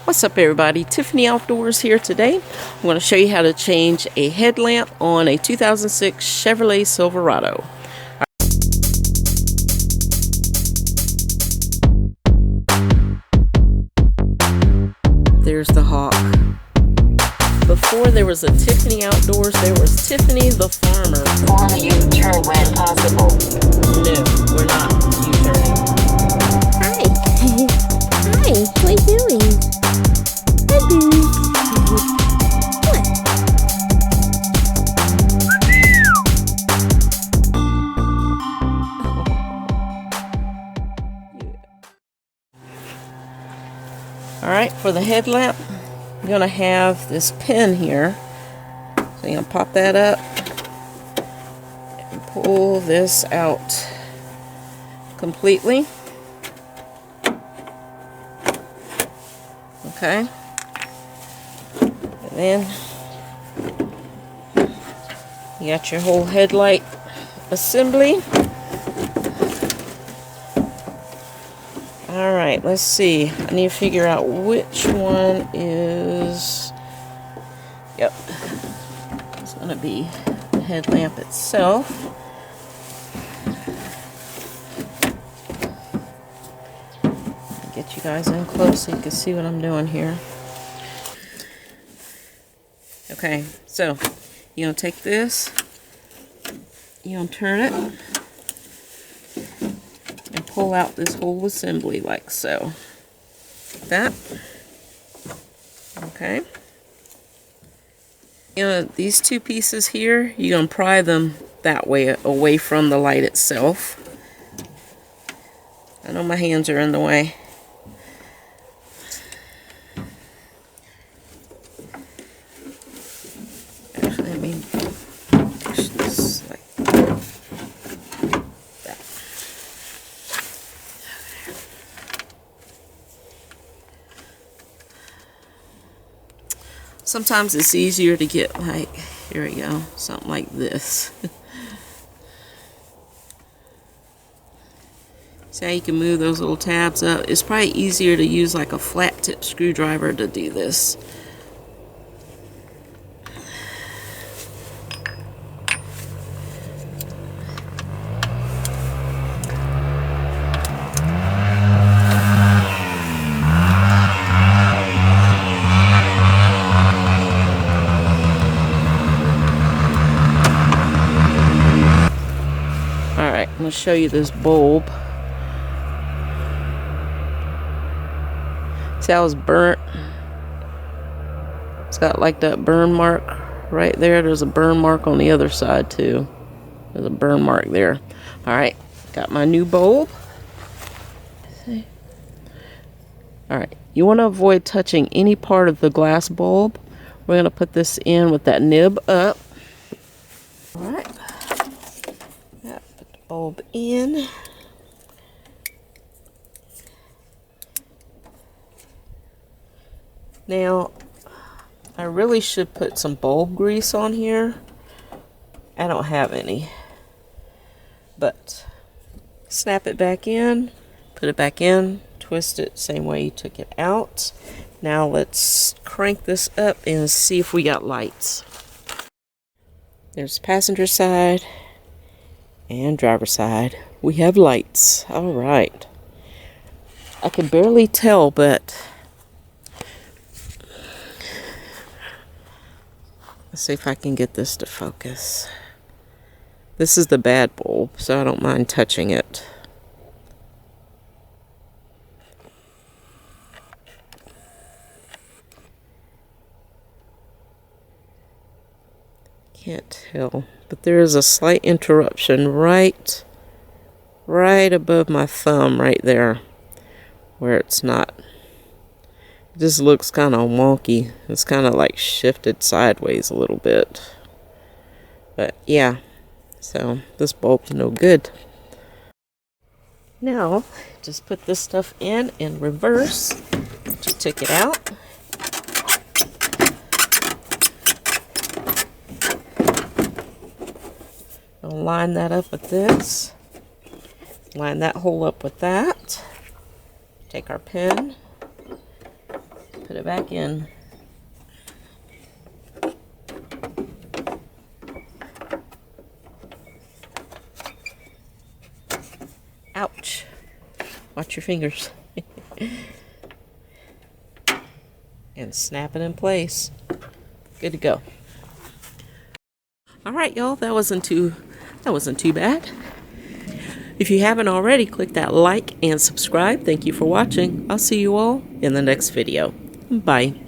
What's up everybody, Tiffany Outdoors here today. I'm going to show you how to change a headlamp on a 2006 Chevrolet Silverado. There's the Hawk. Before there was a Tiffany Outdoors, there was Tiffany the Farmer. On a U-turn when possible. No, we're not U-turning. Hi. Hi, what are you doing? Hi, boo. What? Alright, for the headlamp, I'm going to have this pin here. So I'm going to pop that up and pull this out completely. Okay. And then you got your whole headlight assembly. Alright, let's see. I need to figure out which one is... Yep. It's going to be the headlamp itself. Get you guys in close so you can see what I'm doing here. Okay, so you're going to take this, you're going to turn it, and pull out this whole assembly like so. Like that. Okay. You know, these two pieces here, you're going to pry them that way, away from the light itself. I know my hands are in the way. Actually, let me push this like that. Sometimes it's easier to get like, here we go, something like this. See how you can move those little tabs up? It's probably easier to use like a flat tip screwdriver to do this. Alright, I'm going to show you this bulb. See how it's burnt? It's got like that burn mark right there. There's a burn mark on the other side too. There's a burn mark there. Alright, got my new bulb. See? Alright, you want to avoid touching any part of the glass bulb. We're going to put this in with that nib up. Alright. Put the bulb in. Now, I really should put some bulb grease on here. I don't have any. But, snap it back in, put it back in, twist it same way you took it out. Now let's crank this up and see if we got lights. There's passenger side and driver side. We have lights. Alright. I can barely tell, but... Let's see if I can get this to focus. This is the bad bulb, so I don't mind touching it. Can't tell, but there is a slight interruption right above my thumb right there, where it's not. It just looks kind of wonky. It's kind of like shifted sideways a little bit. But yeah, so this bulb's no good. Now, just put this stuff in reverse. Just take it out. I'll line that up with this. Line that hole up with that. Take our pin. Put it back in. Ouch. Watch your fingers. And snap it in place. Good to go. Alright, y'all, that wasn't too bad. If you haven't already, click that like and subscribe. Thank you for watching. I'll see you all in the next video. Bye.